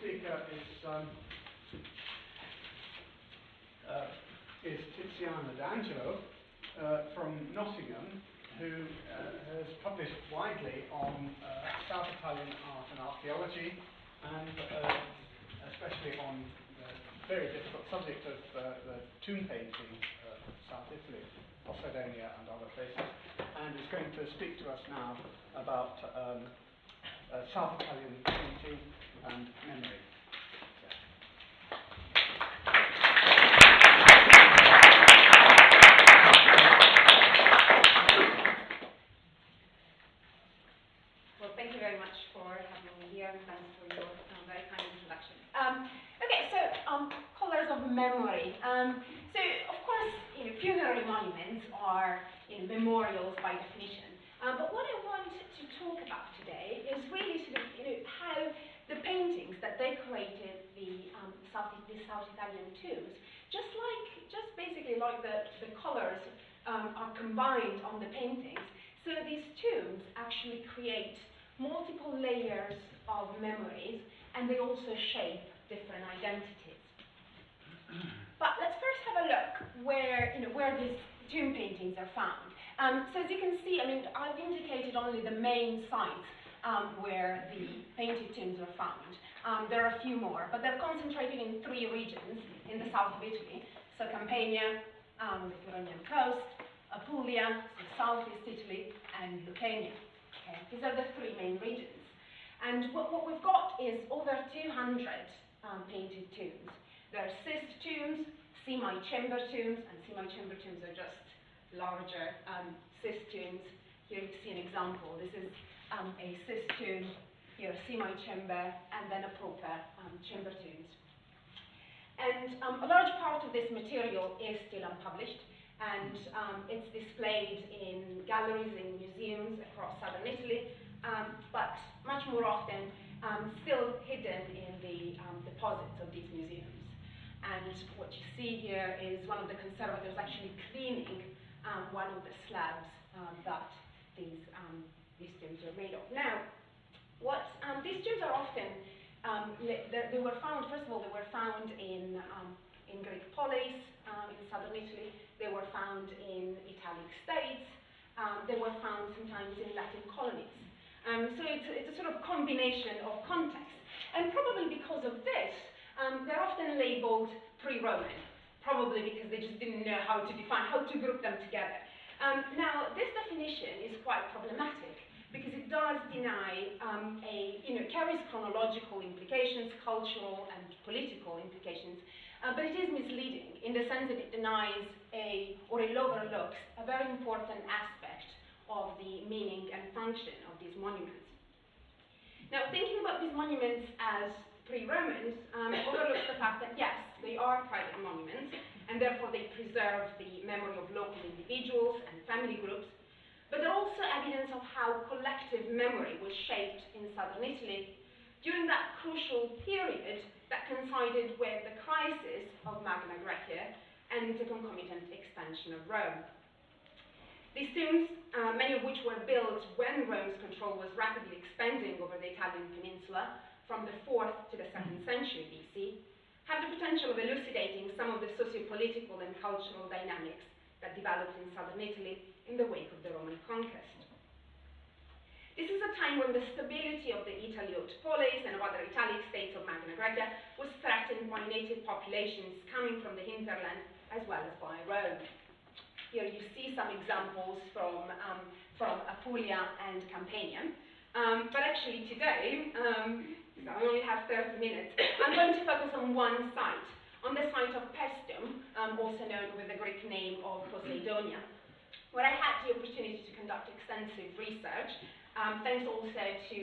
speaker is Tiziana D'Angelo from Nottingham, who has published widely on South Italian art and archaeology, and especially on the very difficult subject of the tomb painting of South Italy, of Adonia and other places, and is going to speak to us now about South Italian painting and memory. Well, thank you very much for having me here, and thanks for your very kind introduction. Okay, so colors of memory. So, of course, funerary monuments are memorials by definition. But what I want to talk about today is really sort of how the paintings that decorated the South Italian tombs, just basically like the colors are combined on the paintings. So these tombs actually create multiple layers of memories, and they also shape different identities. But let's first have a look where these tomb paintings are found. So as you can see, I've indicated only the main sites where the painted tombs are found. There are a few more, but they're concentrated in 3 regions in the south of Italy. So Campania, the Hellenic coast, Apulia, so southeast Italy, and Lucania. Okay. These are the 3 main regions. And what we've got is over 200 painted tombs. There are cist tombs, semi-chamber tombs, and semi-chamber tombs are just larger cist tombs. Here you see an example. This is a cist tomb, here a semi-chamber, and then a proper chamber tombs. And a large part of this material is still unpublished, and it's displayed in galleries, in museums across southern Italy, but much more often still hidden in the deposits of these museums. And what you see here is one of the conservators actually cleaning one of the slabs that these tombs are made of. Now, these tombs are often, they were found, first of all, they were found in Greek polis in southern Italy. They were found in Italic states. They were found sometimes in Latin colonies. So it's a sort of combination of context. And probably because of this, they're often labeled pre-Roman, probably because they just didn't know how to group them together. Now, this definition is quite problematic because it does deny carries chronological implications, cultural and political implications, but it is misleading in the sense that it denies or it overlooks a very important aspect of the meaning and function of these monuments. Now, thinking about these monuments as pre-Romans overlooks the fact that, yes, they are private monuments, and therefore they preserve the memory of local individuals and family groups, but they're also evidence of how collective memory was shaped in southern Italy during that crucial period that coincided with the crisis of Magna Graecia and the concomitant expansion of Rome. These tombs, many of which were built when Rome's control was rapidly expanding over the Italian peninsula from the 4th to the 2nd century BC, have the potential of elucidating some of the socio-political and cultural dynamics that developed in southern Italy in the wake of the Roman conquest. This is a time when the stability of the Italiote polis and of other Italic states of Magna Graecia was threatened by native populations coming from the hinterland as well as by Rome. Here you see some examples from Apulia and Campania. But actually today, so I only have 30 minutes, I'm going to focus on one site, on the site of Paestum, also known with the Greek name of Poseidonia, where I had the opportunity to conduct extensive research, thanks also to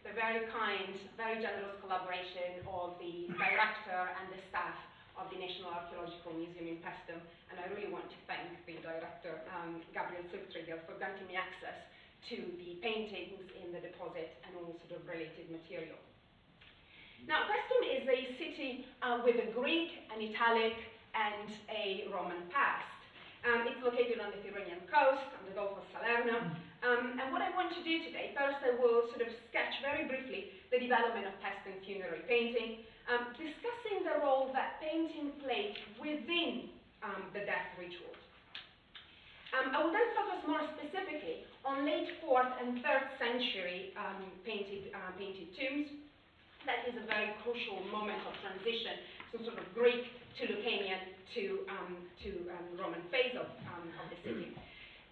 the very kind, very generous collaboration of the director and the staff of the National Archaeological Museum in Paestum, and I really want to thank the director, Gabriel Zugträger, for granting me access to the paintings in the deposit and all sort of related material. Now, Paestum is a city with a Greek, an Italic, and a Roman past. It's located on the Tyrrhenian coast, on the Gulf of Salerno. And what I want to do today, first I will sort of sketch very briefly the development of Paestum funerary painting, that painting played within the death ritual. I will then focus more specifically on late 4th and 3rd century painted tombs. That is a very crucial moment of transition, some sort of Greek to Lucanian to Roman phase of the city.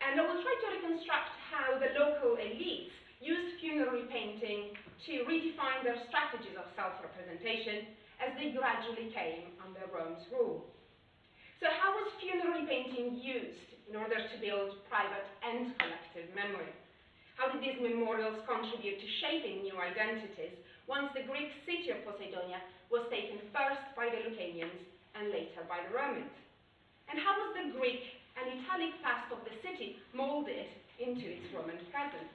And I will try to reconstruct how the local elites used funerary painting to redefine their strategies of self-representation as they gradually came under Rome's rule. So how was funerary painting used in order to build private and collective memory? How did these memorials contribute to shaping new identities once the Greek city of Adonia was taken first by the Lucanians and later by the Romans? And how was the Greek and Italic past of the city molded into its Roman present?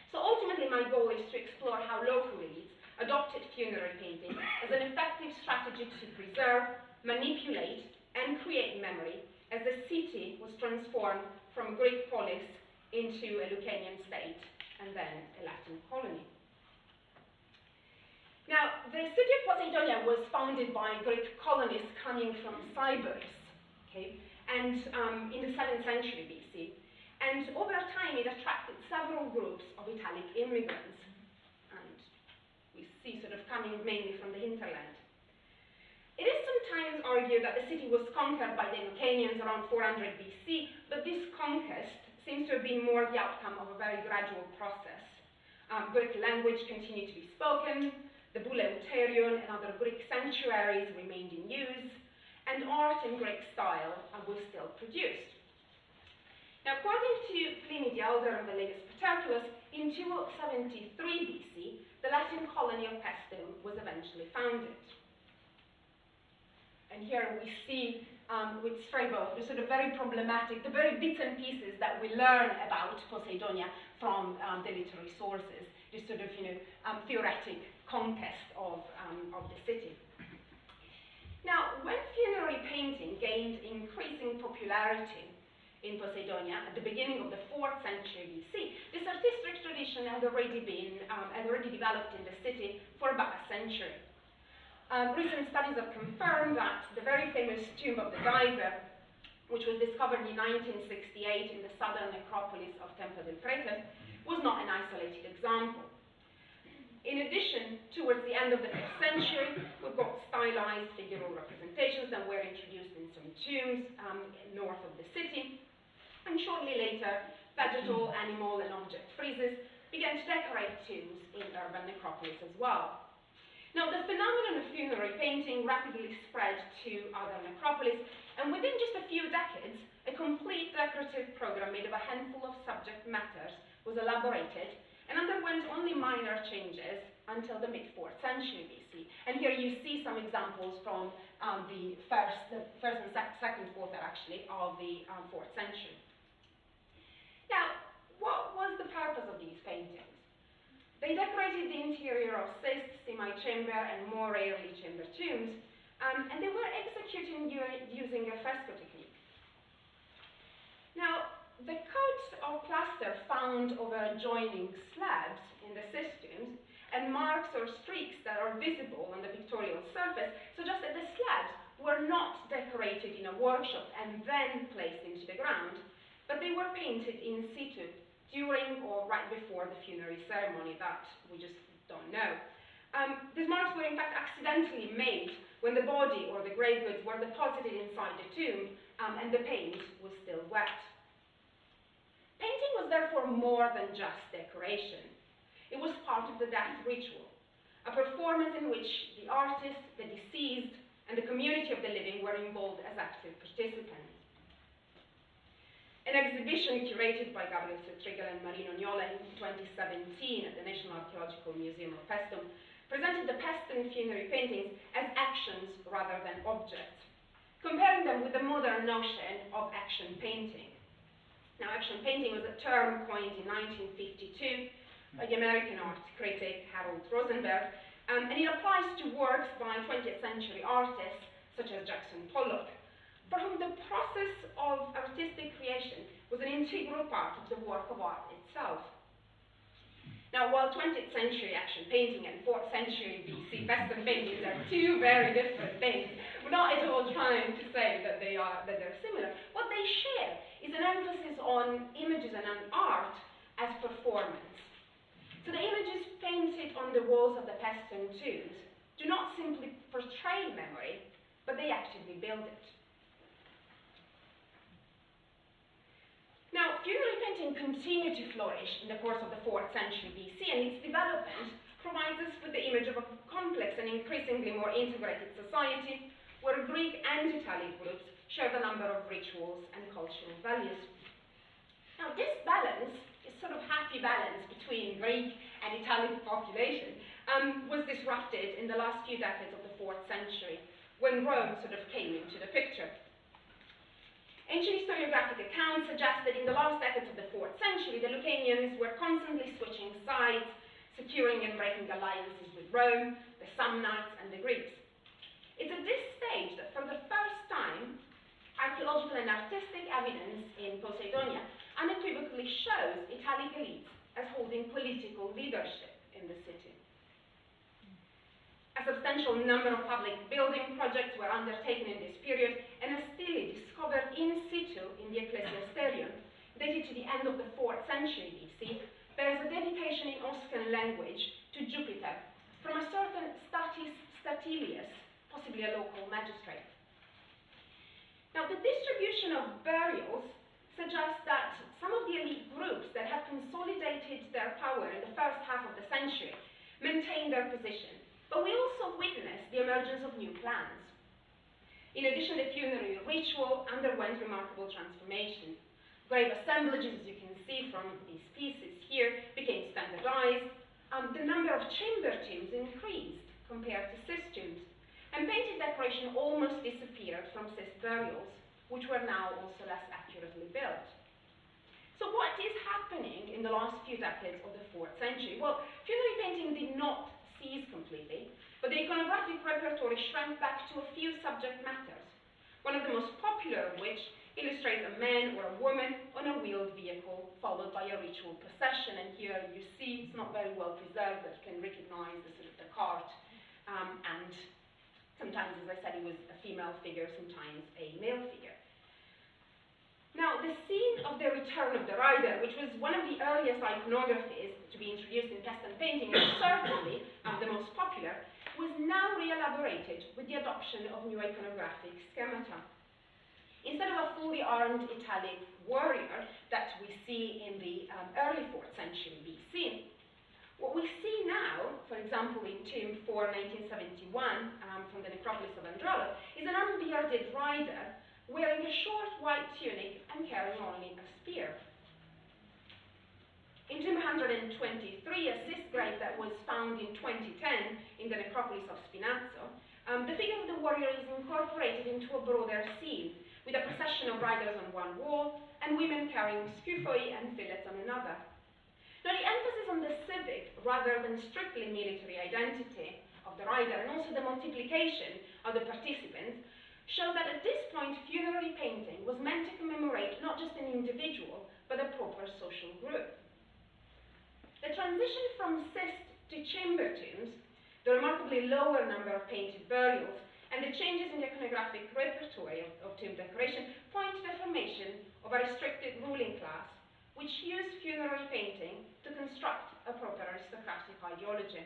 So ultimately my goal is to explore how local elites adopted funerary painting as an effective strategy to preserve, manipulate, and create memory as the city was transformed from a Greek polis into a Lucanian state and then a Latin colony. Now, the city of Adonia was founded by Greek colonists coming from Cyprus, okay, and in the 7th century BC. And over time, it attracted several groups of Italic immigrants, and we see sort of coming mainly from the hinterland. It is sometimes argued that the city was conquered by the Lucanians around 400 BC, but this conquest seems to have been more the outcome of a very gradual process. Greek language continued to be spoken, the Bouleuterion and other Greek sanctuaries remained in use, and art in Greek style was still produced. Now, according to Pliny the Elder and the Legis Paterculus, in 273 BC, the Latin colony of Paestum was eventually founded. And here we see with Strabo the sort of very problematic, the very bits and pieces that we learn about Adonia from the literary sources, this sort of, theoretic conquest of the city. Now, when funerary painting gained increasing popularity in Adonia at the beginning of the 4th century BC, this artistic tradition had already developed in the city for about a century. Recent studies have confirmed that the very famous tomb of the diver, which was discovered in 1968 in the southern necropolis of Tempio del Prete, was not an isolated example. In addition, towards the end of the 5th century, we've got stylized figural representations that were introduced in some tombs north of the city, and shortly later, vegetal, animal, and object friezes began to decorate tombs in urban necropolis as well. Now, the phenomenon of funerary painting rapidly spread to other necropolis, and within just a few decades, a complete decorative program made of a handful of subject matters was elaborated and underwent only minor changes until the mid-4th century BC. And here you see some examples from the first and second quarter, actually, of the 4th century. Now, what was the purpose of these paintings? They decorated the interior of cysts, semi-chamber, and more rarely chamber tombs, and they were executed using a fresco technique. Now, the coat of plaster found over adjoining slabs in the cyst tombs and marks or streaks that are visible on the pictorial surface suggest that the slabs were not decorated in a workshop and then placed into the ground, but they were painted in situ during or right before the funerary ceremony that we just don't know. These marks were in fact accidentally made when the body or the grave goods were deposited inside the tomb and the paint was still wet. Painting was therefore more than just decoration. It was part of the death ritual, a performance in which the artist, the deceased, and the community of the living were involved as active participants. An exhibition curated by Gabriel Cetrigal and Marino Niola in 2017 at the National Archaeological Museum of Paestum presented the Paestum funerary paintings as actions rather than objects, comparing them with the modern notion of action painting. Now, action painting was a term coined in 1952 by the American art critic Harold Rosenberg, and it applies to works by 20th century artists such as Jackson Pollock, for whom the process of artistic creation was an integral part of the work of art itself. Now, while 20th century action painting and 4th century BC Western paintings are two very different things, we're not at all trying to say that they're similar. What they share is an emphasis on images and on art as performance. So the images painted on the walls of the Paestum tombs do not simply portray memory, but they actively build it. Now, funerary painting continued to flourish in the course of the 4th century BC, and its development provides us with the image of a complex and increasingly more integrated society, where Greek and Italic groups share the number of rituals and cultural values. Now, this balance, this sort of happy balance between Greek and Italic population, was disrupted in the last few decades of the 4th century, when Rome sort of came into the picture. Ancient historiographic accounts suggest that in the last decades of the 4th century, the Lucanians were constantly switching sides, securing and breaking alliances with Rome, the Samnites, and the Greeks. It's at this stage that, for the first time, archaeological and artistic evidence in Adonia unequivocally shows Italic elites as holding political leadership in the city. A substantial number of public building projects were undertaken in this period, and a stele discovered in situ in the Ecclesiasterium, dated to the end of the 4th century BC, bears a dedication in Oscan language to Jupiter from a certain Statilius, possibly a local magistrate. Now, the distribution of burials suggests that some of the elite groups that had consolidated their power in the first half of the century maintained their position. But we also witnessed the emergence of new clans. In addition, the funerary ritual underwent remarkable transformation. Grave assemblages, as you can see from these pieces here, became standardized. The number of chamber tombs increased compared to cis tombs, and painted decoration almost disappeared from cis burials, which were now also less accurately built. So what is happening in the last few decades of the 4th century? Well, funerary painting did not cease completely, but the iconographic repertoire shrank back to a few subject matters, one of the most popular of which illustrates a man or a woman on a wheeled vehicle, followed by a ritual procession. And here you see it's not very well preserved, but you can recognize the sort of the cart, and sometimes, as I said, it was a female figure, sometimes a male figure. Now, the scene of the return of the rider, which was one of the earliest iconographies to be introduced in Paestum painting, and certainly the most popular, was now re-elaborated with the adoption of new iconographic schemata. Instead of a fully armed Italic warrior that we see in the early 4th century BC, what we see now, for example, in Tomb 4, 1971, from the necropolis of Androlo, is an unbearded rider wearing a short white tunic and carrying only a spear. In Tomb 123, a cis grave that was found in 2010 in the necropolis of Spinazzo, the figure of the warrior is incorporated into a broader scene, with a procession of riders on one wall and women carrying scufoi and fillets on another. Now, the emphasis on the civic rather than strictly military identity of the rider, and also the multiplication of the participants, show that at this point funerary painting was meant to commemorate not just an individual, but a proper social group. The transition from cist to chamber tombs, the remarkably lower number of painted burials, and the changes in the iconographic repertoire of tomb decoration point to the formation of a restricted ruling class, which used funerary painting to construct a proper aristocratic ideology.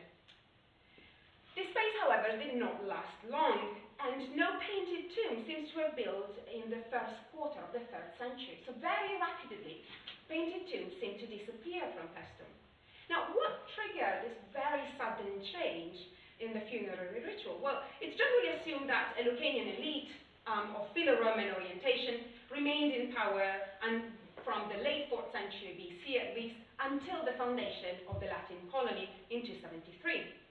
This phase, however, did not last long, and no painted tomb seems to have built in the first quarter of the 3rd century. So very rapidly, painted tombs seem to disappear from Paestum. Now, what triggered this very sudden change in the funerary ritual? Well, it's generally assumed that a Lucanian elite of Philo-Roman orientation remained in power and from the late 4th century BC at least until the foundation of the Latin colony in 273.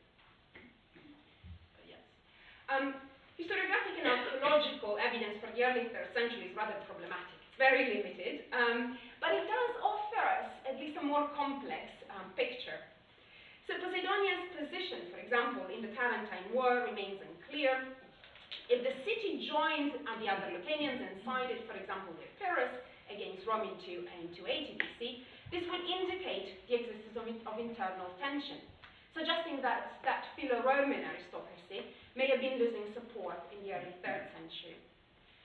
Historiographic and archaeological evidence for the early 3rd century is rather problematic. It's very limited, but it does offer us at least a more complex picture. So Posidonia's position, for example, in the Tarentine War remains unclear. If the city joined the other Lucanians and sided, for example, with Pyrrhus against Rome in 280 BC, This would indicate the existence of internal tension, suggesting that Philo-Roman aristocracy may have been losing support in the early 3rd century.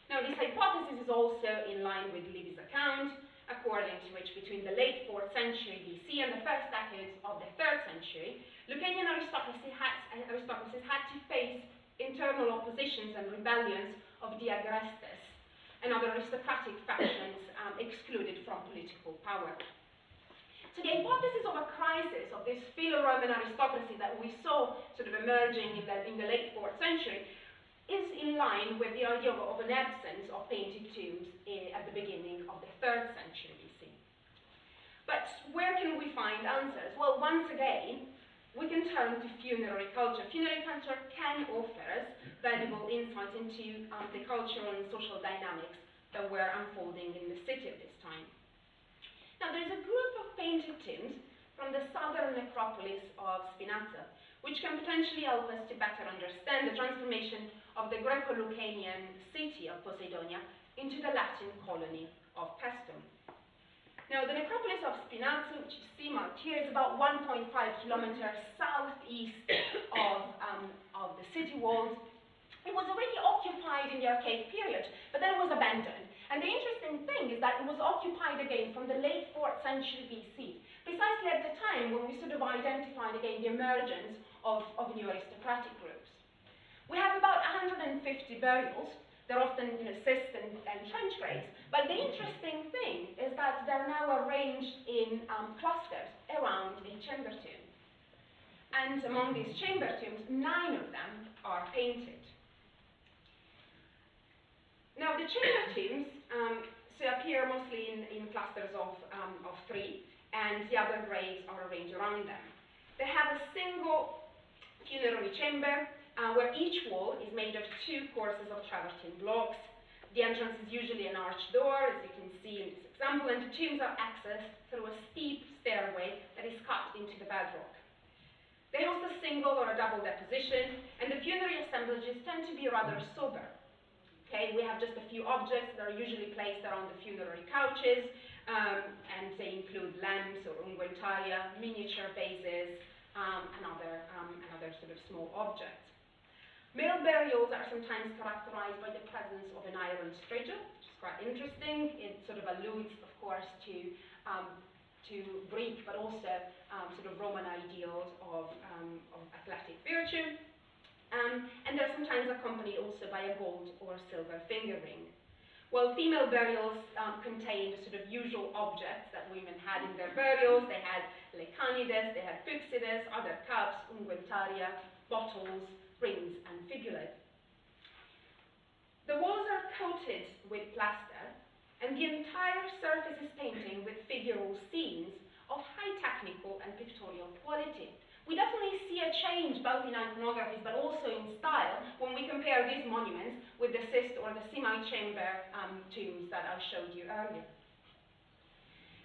Now, this hypothesis is also in line with Livy's account, according to which between the late 4th century BC and the first decades of the 3rd century, Lucanian aristocracies had to face internal oppositions and rebellions of the agrestes and other aristocratic factions excluded from political power. So the hypothesis of a crisis of this Philo-Roman aristocracy that we saw sort of emerging in the late 4th century is in line with the idea of an absence of painted tombs at the beginning of the 3rd century BC. But where can we find answers? Well, once again, we can turn to funerary culture. Funerary culture can offer us valuable insight into the cultural and social dynamics that were unfolding in the city at this time. Now, there's a group of painted tombs from the southern necropolis of Spinazza, which can potentially help us to better understand the transformation of the Greco-Lucanian city of Adonia into the Latin colony of Paestum. Now, the necropolis of Spinazza, which you see marked here, is about 1.5 kilometers southeast of the city walls. It was already occupied in the Archaic period, but then it was abandoned. And the interesting thing is that it was occupied again from the late 4th century BC, precisely at the time when we sort of identified again the emergence of new aristocratic groups. We have about 150 burials. They're often cyst and trench graves. But the interesting thing is that they're now arranged in clusters around a chamber tomb. And among these chamber tombs, 9 of them are painted. Now, the chamber tombs appear mostly in clusters of 3, and the other graves are arranged around them. They have a single funerary chamber, where each wall is made of 2 courses of travertine blocks. The entrance is usually an arched door, as you can see in this example, and the tombs are accessed through a steep stairway that is cut into the bedrock. They host a single or a double deposition, and the funerary assemblages tend to be rather sober. Okay, we have just a few objects that are usually placed around the funerary couches, and they include lamps or unguentaria, miniature vases, and other sort of small objects. Male burials are sometimes characterized by the presence of an iron straddle, which is quite interesting. It sort of alludes, of course, to Greek, but also sort of Roman ideals of athletic virtue. And they're sometimes accompanied also by a gold or silver finger ring. While female burials contained the sort of usual objects that women had in their burials, they had lecanides, they had pyxides, other cups, unguentaria, bottles, rings, and fibulae. The walls are coated with plaster, and the entire surface is painted with figural scenes of high technical and pictorial quality. We definitely see a change both in iconographies but also in style when we compare these monuments with the cyst or the semi-chamber tombs that I showed you earlier.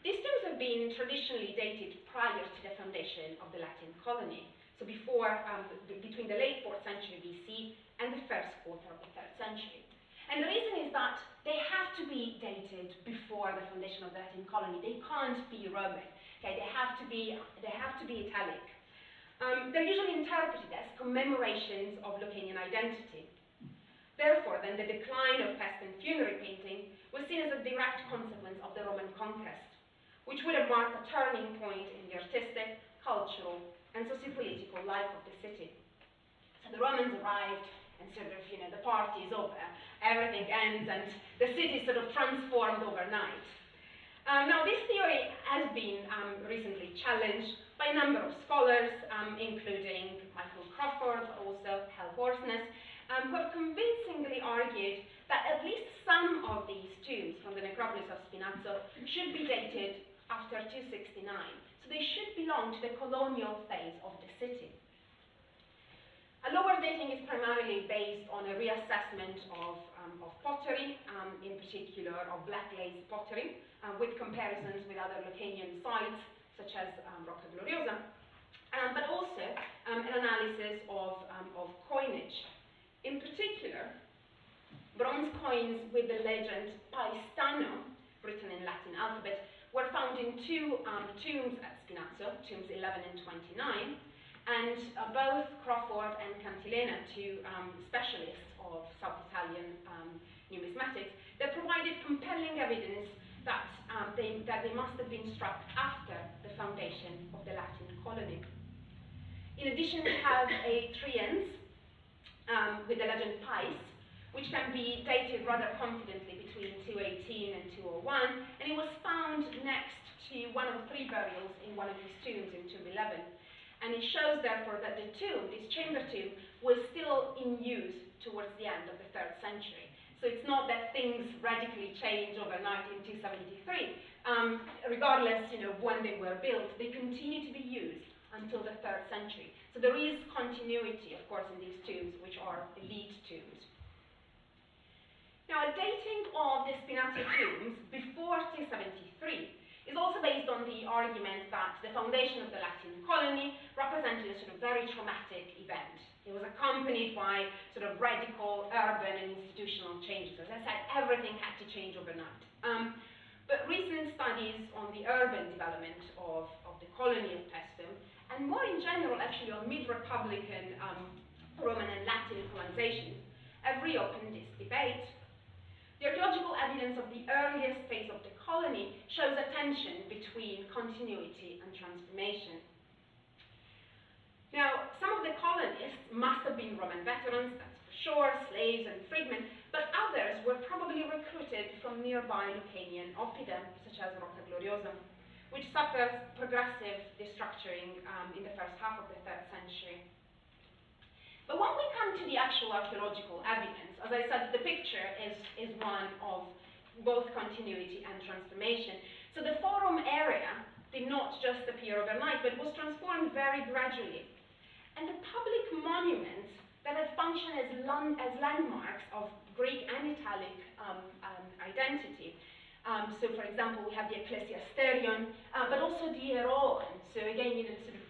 These tombs have been traditionally dated prior to the foundation of the Latin colony, so between the late 4th century BC and the first quarter of the 3rd century. And the reason is that they have to be dated before the foundation of the Latin colony. They can't be Roman. Okay? They have to be Italic. They're usually interpreted as commemorations of Lucanian identity. Therefore, then, the decline of Paestum funerary painting was seen as a direct consequence of the Roman conquest, which would have marked a turning point in the artistic, cultural, and socio-political life of the city. So the Romans arrived, and sort of, the party is over, everything ends, and the city is sort of transformed overnight. Now, this theory has been recently challenged by a number of scholars, including Michael Crawford, but also Hal Horsness, who have convincingly argued that at least some of these tombs from the necropolis of Spinazza should be dated after 269. So they should belong to the colonial phase of the city. A lower dating is primarily based on a reassessment of pottery, in particular of black lace pottery, with comparisons with other Lucanian sites, such as Rocca Gloriosa, but also an analysis of coinage. In particular, bronze coins with the legend Paestano, written in Latin alphabet, were found in two tombs at Spinazzo, tombs 11 and 29, and both Crawford and Cantilena, two specialists of South Italian numismatics, that provided compelling evidence that they must have been struck after the foundation of the Latin colony. In addition, we have a Triens with the legend Pais, which can be dated rather confidently between 218 and 201, and it was found next to one of the three burials in one of these tombs in tomb 11. And it shows, therefore, that the tomb, this chamber tomb, was still in use towards the end of the 3rd century. So it's not that things radically changed overnight in 273. Regardless, of when they were built, they continue to be used until the 3rd century. So there is continuity, of course, in these tombs, which are elite tombs. Now, a dating of the Spinazzo tombs before 273 is also based on the argument that the foundation of the Latin colony represented a sort of very traumatic event. It was accompanied by sort of radical urban and institutional changes. As I said, everything had to change overnight. But recent studies on the urban development of the colony of Paestum, and more in general actually on mid-Republican Roman and Latin colonizations, have reopened this debate. The archaeological evidence of the earliest phase of the colony shows a tension between continuity and transformation. Now, some of the colonists must have been Roman veterans, that's for sure, slaves and freedmen, but others were probably recruited from nearby Lucanian oppidum, such as Rocca Gloriosa, which suffers progressive destructuring in the first half of the 3rd century. But when we come to the actual archaeological evidence, as I said, the picture is one of both continuity and transformation. So the forum area did not just appear overnight, but was transformed very gradually. And the public monuments that had functioned as landmarks of Greek and Italic identity. So, for example, we have the Ecclesiasterion, but also the Eroon. So again, sort of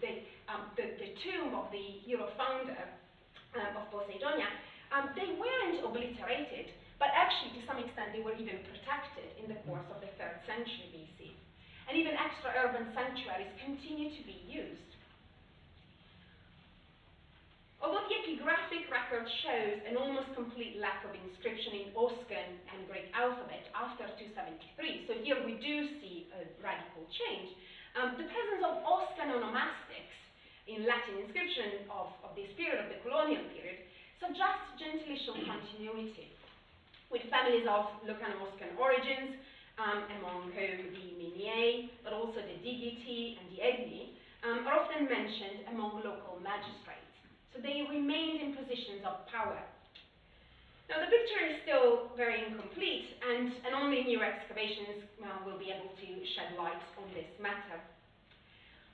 the tomb of the hero founder of Poseidonia, they weren't obliterated, but actually, to some extent, they were even protected in the course of the 3rd century BC. And even extra-urban sanctuaries continue to be used. Although the epigraphic record shows an almost complete lack of inscription in Oscan and Greek alphabet after 273, so here we do see a radical change, the presence of Oscan onomastics in Latin inscription of this period, of the colonial period, suggests gentilitional continuity, with families of Lucano-Oscan origins, among whom the Minier, but also the Digiti and the Egni, are often mentioned among local magistrates. So they remained in positions of power. Now the picture is still very incomplete, and only new excavations will be able to shed light on this matter.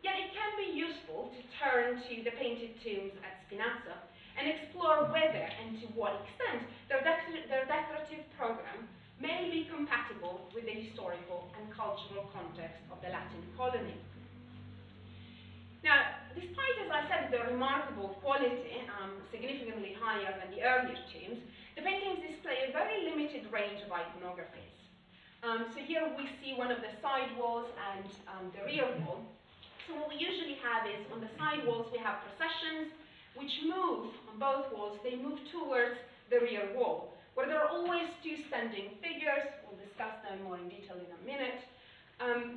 Yet it can be useful to turn to the painted tombs at Spinazzo and explore whether and to what extent their decorative program may be compatible with the historical and cultural context of the Latin colony. Now, despite, as I said, their remarkable quality, significantly higher than the earlier tombs, the paintings display a very limited range of iconographies. So here we see one of the side walls and the rear wall. So what we usually have is, on the side walls, we have processions, which move, on both walls, they move towards the rear wall, where there are always two standing figures, we'll discuss them more in detail in a minute,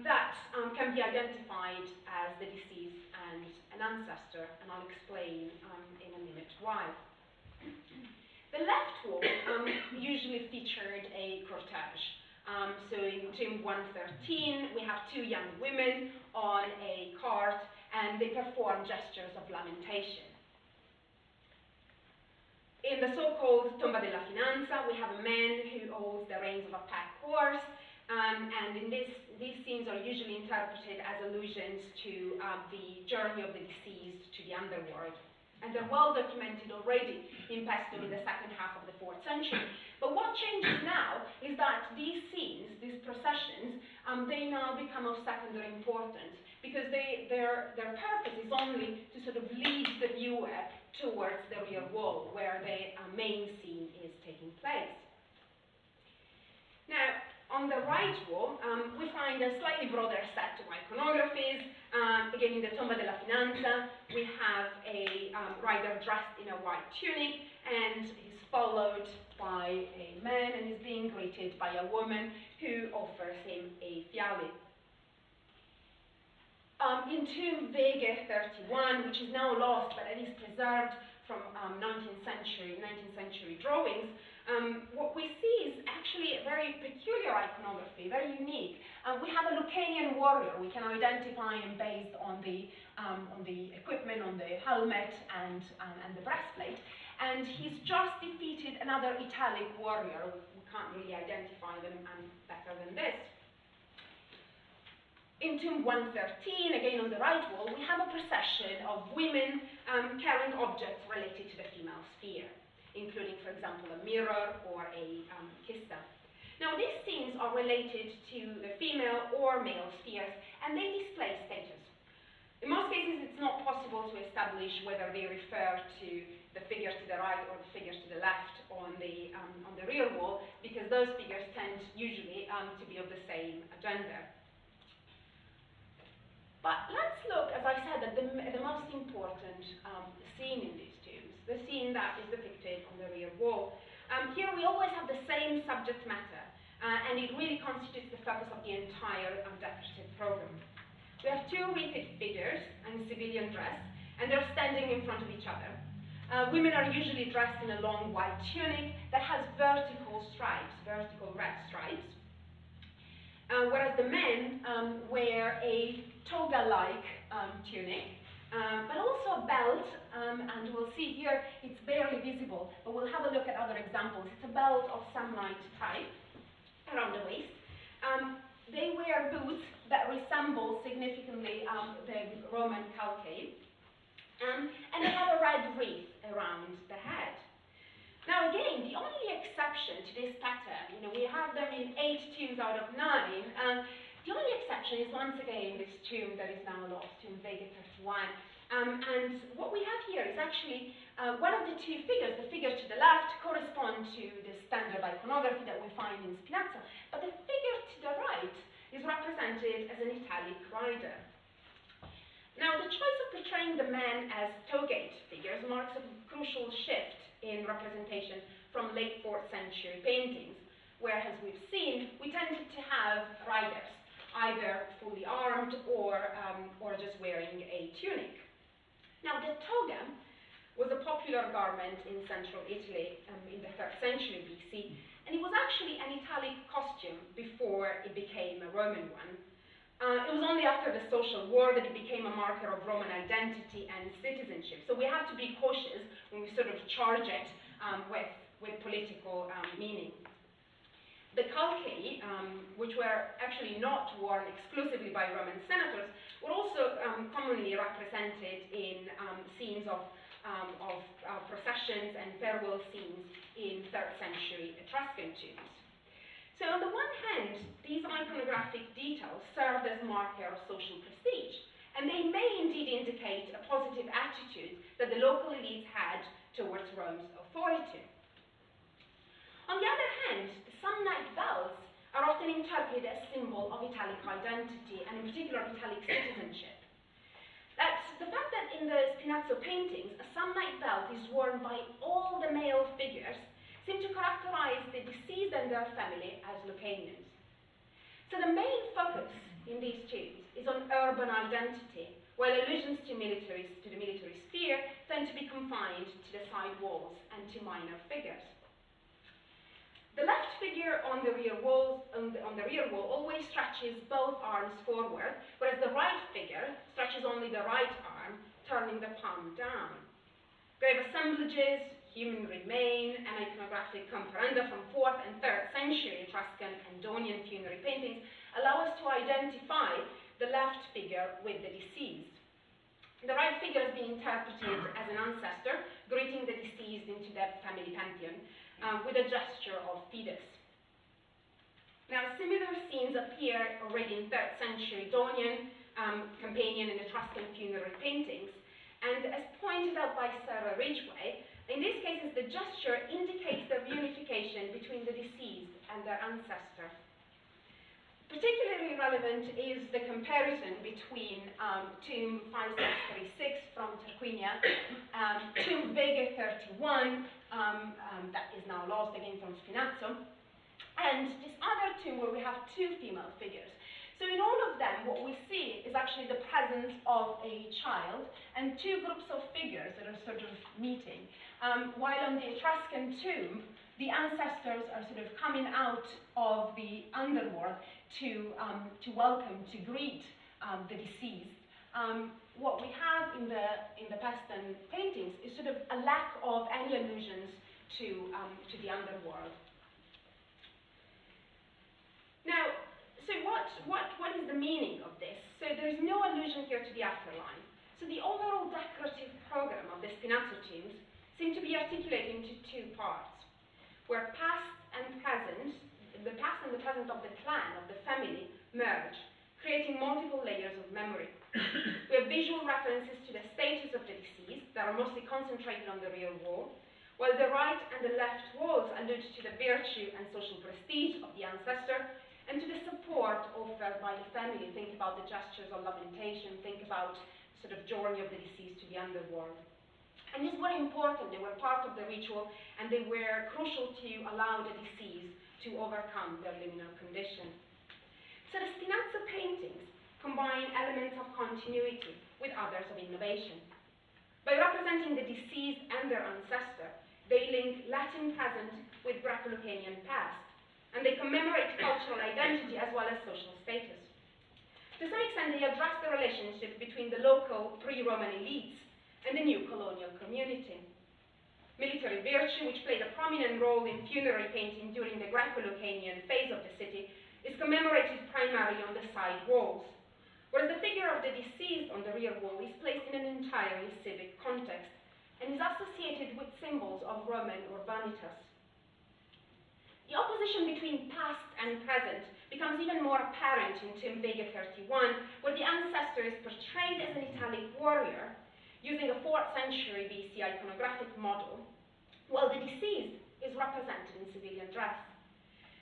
that can be identified as the deceased and an ancestor, and I'll explain in a minute why. The left wall usually featured a cortege. So in tomb 113, we have two young women on a cart, and they perform gestures of lamentation. In the so-called Tomba della Finanza, we have a man who holds the reins of a pack horse, and in these scenes are usually interpreted as allusions to the journey of the deceased to the underworld. And they're well documented already in Paestum in the second half of the 4th century. But what changes now is that these scenes, these processions, they now become of secondary importance, because their purpose is only to sort of lead the viewer towards the rear wall, where the main scene is taking place. Now, on on the right wall, we find a slightly broader set of iconographies. Again, in the Tomba della Finanza, we have a rider dressed in a white tunic, and he's followed by a man and is being greeted by a woman who offers him a fiale. In tomb Vega 31, which is now lost but at least preserved from 19th century drawings, what we see is actually a very peculiar iconography, very unique. We have a Lucanian warrior. We can identify him based on the equipment, on the helmet and the breastplate. And he's just defeated another Italic warrior. We can't really identify them better than this. In tomb 113, again on the right wall, we have a procession of women carrying objects related to the female sphere, including, for example, a mirror or a kissa. Now, these scenes are related to the female or male spheres, and they display status. In most cases, it's not possible to establish whether they refer to the figures to the right or the figures to the left on the rear wall, because those figures tend usually to be of the same gender. But let's look, as I said, at the most important scene in these tombs, the scene that is depicted on the rear wall. Here we always have the same subject matter, and it really constitutes the focus of the entire decorative program. We have two wreathed figures in civilian dress, and they're standing in front of each other. Women are usually dressed in a long white tunic that has vertical stripes, vertical red stripes, whereas the men wear a toga-like tunic, but also a belt, and we'll see here it's barely visible, but we'll have a look at other examples. It's a belt of samite type around the waist. They wear boots that resemble significantly the Roman calcae, and they have a red wreath around the head. Now again, the only exception to this pattern, we have them in 8 tombs out of 9, the only exception is once again this tomb that is now lost, tomb Vega 31. And what we have here is actually one of the two figures. The figures to the left correspond to the standard iconography that we find in Spinazzo, but the figure to the right is represented as an Italic rider. Now, the choice of portraying the men as togate figures marks a crucial shift in representation from late 4th century paintings, where, as we've seen, we tended to have riders, either fully armed or just wearing a tunic. Now, the toga was a popular garment in central Italy in the 3rd century BC, and it was actually an Italic costume before it became a Roman one. It was only after the social war that it became a marker of Roman identity and citizenship. So we have to be cautious when we sort of charge it with political meaning. The calcae, which were actually not worn exclusively by Roman senators, were also commonly represented in scenes of processions and farewell scenes in 3rd century Etruscan tombs. So on the one hand, these iconographic details served as marker of social prestige, and they may indeed indicate a positive attitude that the local elites had towards Rome's authority. On the other hand, the Samnite bells are often interpreted as symbol of Italic identity, and in particular of Italic citizenship. That's the fact that in the Spinazzo paintings, a Samnite belt is worn by all the male figures seem to characterize the deceased and their family as Lucanians. So the main focus in these tombs is on urban identity, while allusions to the military sphere tend to be confined to the side walls and to minor figures. The left figure on the rear wall always stretches both arms forward, whereas the right figure stretches only the right arm, turning the palm down. Grave assemblages, human remain, and iconographic comparenda from 4th and 3rd century Etruscan and Daunian funerary paintings allow us to identify the left figure with the deceased. The right figure is being interpreted as an ancestor, greeting the deceased into their family pantheon with a gesture of fides. Now, similar scenes appear already in 3rd century Daunian, Campanian, and Etruscan funerary paintings, and as pointed out by Sarah Ridgway, in these cases, the gesture indicates the reunification between the deceased and their ancestor. Particularly relevant is the comparison between tomb 5636 from Tarquinia, tomb Vega 31, that is now lost again from Spinazzo, and this other tomb where we have two female figures. So in all of them, what we see is actually the presence of a child and two groups of figures that are sort of meeting. While on the Etruscan tomb, the ancestors are sort of coming out of the underworld to welcome, to greet the deceased. What we have in the Paston paintings is sort of a lack of any allusions to the underworld. Now, so what is the meaning of this? So there is no allusion here to the afterlife. So the overall decorative program of the Spinazzo tombs seem to be articulated into two parts, where past and present, the past and the present of the clan, of the family, merge, creating multiple layers of memory. We have visual references to the status of the deceased that are mostly concentrated on the rear wall, while the right and the left walls allude to the virtue and social prestige of the ancestor, and to the support offered by the family. Think about the gestures of lamentation, think about sort of journey of the deceased to the underworld. And these were important, they were part of the ritual, and they were crucial to allow the deceased to overcome their liminal condition. So the Spinazzo paintings combine elements of continuity with others of innovation. By representing the deceased and their ancestor, they link Latin present with Greco-Lucanian past, and they commemorate cultural identity as well as social status. To some extent, they address the relationship between the local pre-Roman elites and the new colonial community. Military virtue, which played a prominent role in funerary painting during the Greco-Lucanian phase of the city, is commemorated primarily on the side walls, whereas the figure of the deceased on the rear wall is placed in an entirely civic context and is associated with symbols of Roman urbanitas. The opposition between past and present becomes even more apparent in tomb Vega 31, where the ancestor is portrayed as an Italic warrior using a 4th century BC iconographic model, while the deceased is represented in civilian dress.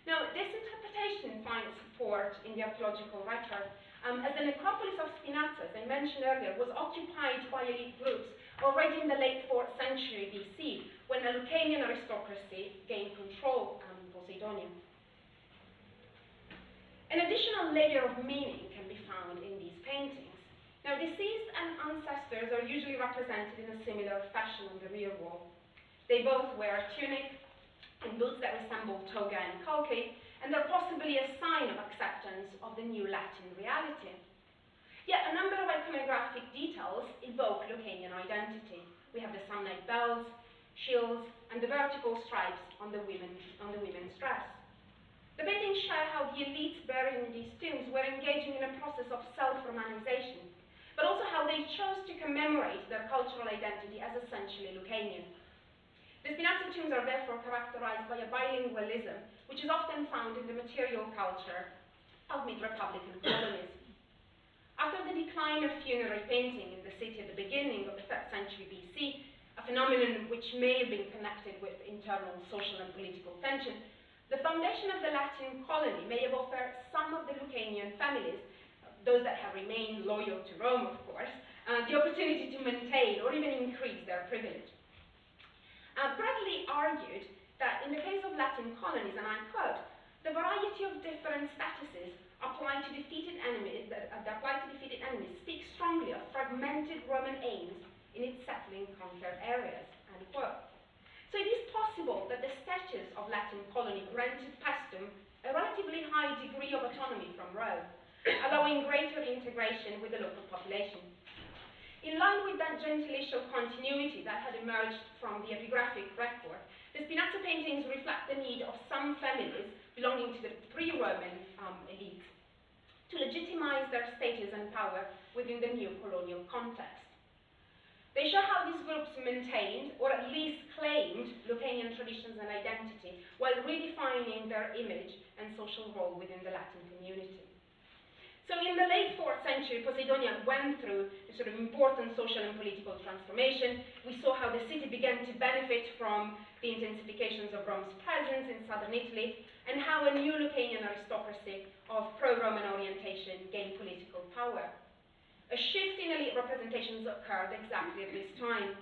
Now, this interpretation finds support in the archaeological record, as the necropolis of Spinazzo, as I mentioned earlier, was occupied by elite groups already in the late 4th century BC, when the Lucanian aristocracy gained control of Adonia. An additional layer of meaning can be found in these paintings. Now, deceased and ancestors are usually represented in a similar fashion on the rear wall. They both wear a tunic and boots that resemble toga and calce, and are possibly a sign of acceptance of the new Latin reality. Yet a number of iconographic details evoke Lucanian identity. We have the samnite bells, shields, and the vertical stripes on the women's dress. The paintings show how the elites buried in these tombs were engaging in a process of self-romanization, but also how they chose to commemorate their cultural identity as essentially Lucanian. The Spinazzo tombs are therefore characterized by a bilingualism, which is often found in the material culture of mid-Republican colonies. After the decline of funerary painting in the city at the beginning of the 3rd century BC, a phenomenon which may have been connected with internal social and political tension, the foundation of the Latin colony may have offered some of the Lucanian families, those that have remained loyal to Rome, of course, the opportunity to maintain or even increase their privilege. Bradley argued that in the case of Latin colonies, and I quote, the variety of different statuses applied to defeated enemies speaks strongly of fragmented Roman aims in its settling conquered areas, end quote. So it is possible that the status of Latin colony granted Paestum a relatively high degree of autonomy from Rome, allowing greater integration with the local population. In line with that gentilicio continuity that had emerged from the epigraphic record, the Spinazzo paintings reflect the need of some families belonging to the pre-Roman elite to legitimize their status and power within the new colonial context. They show how these groups maintained, or at least claimed, Lucanian traditions and identity, while redefining their image and social role within the Latin community. So in the late 4th century, Adonia went through a sort of important social and political transformation. We saw how the city began to benefit from the intensifications of Rome's presence in southern Italy, and how a new Lucanian aristocracy of pro-Roman orientation gained political power. A shift in elite representations occurred exactly at this time.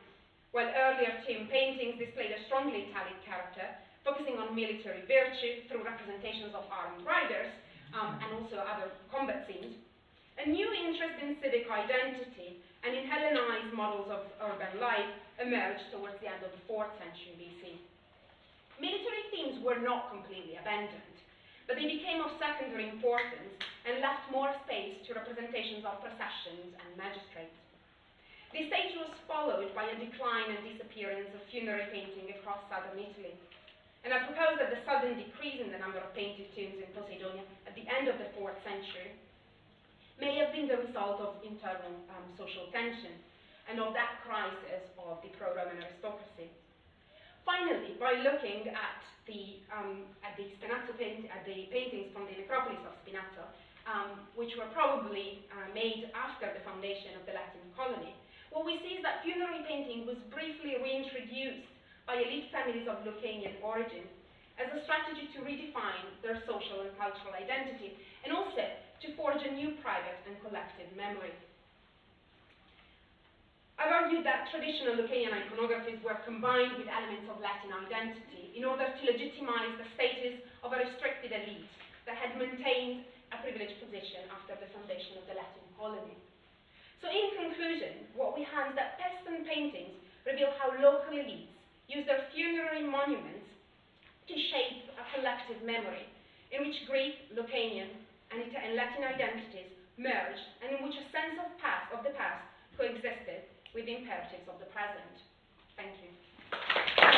While earlier tomb paintings displayed a strongly Italic character, focusing on military virtue through representations of armed riders, and also other combat scenes, a new interest in civic identity and in Hellenized models of urban life emerged towards the end of the 4th century BC. Military themes were not completely abandoned, but they became of secondary importance and left more space to representations of processions and magistrates. This stage was followed by a decline and disappearance of funerary painting across southern Italy. And I propose that the sudden decrease in the number of painted tombs in Adonia at the end of the 4th century may have been the result of internal social tension and of that crisis of the pro-Roman aristocracy. Finally, by looking at the paintings from the necropolis of Spinazzo, which were probably made after the foundation of the Latin colony, what we see is that funerary painting was briefly reintroduced by elite families of Lucanian origin as a strategy to redefine their social and cultural identity, and also to forge a new private and collective memory. I've argued that traditional Lucanian iconographies were combined with elements of Latin identity in order to legitimize the status of a restricted elite that had maintained a privileged position after the foundation of the Latin colony. So in conclusion, what we have is that Peston paintings reveal how local elites use their funerary monuments to shape a collective memory in which Greek, Lucanian, and Latin identities merged, and in which a sense of the past coexisted with the imperatives of the present. Thank you.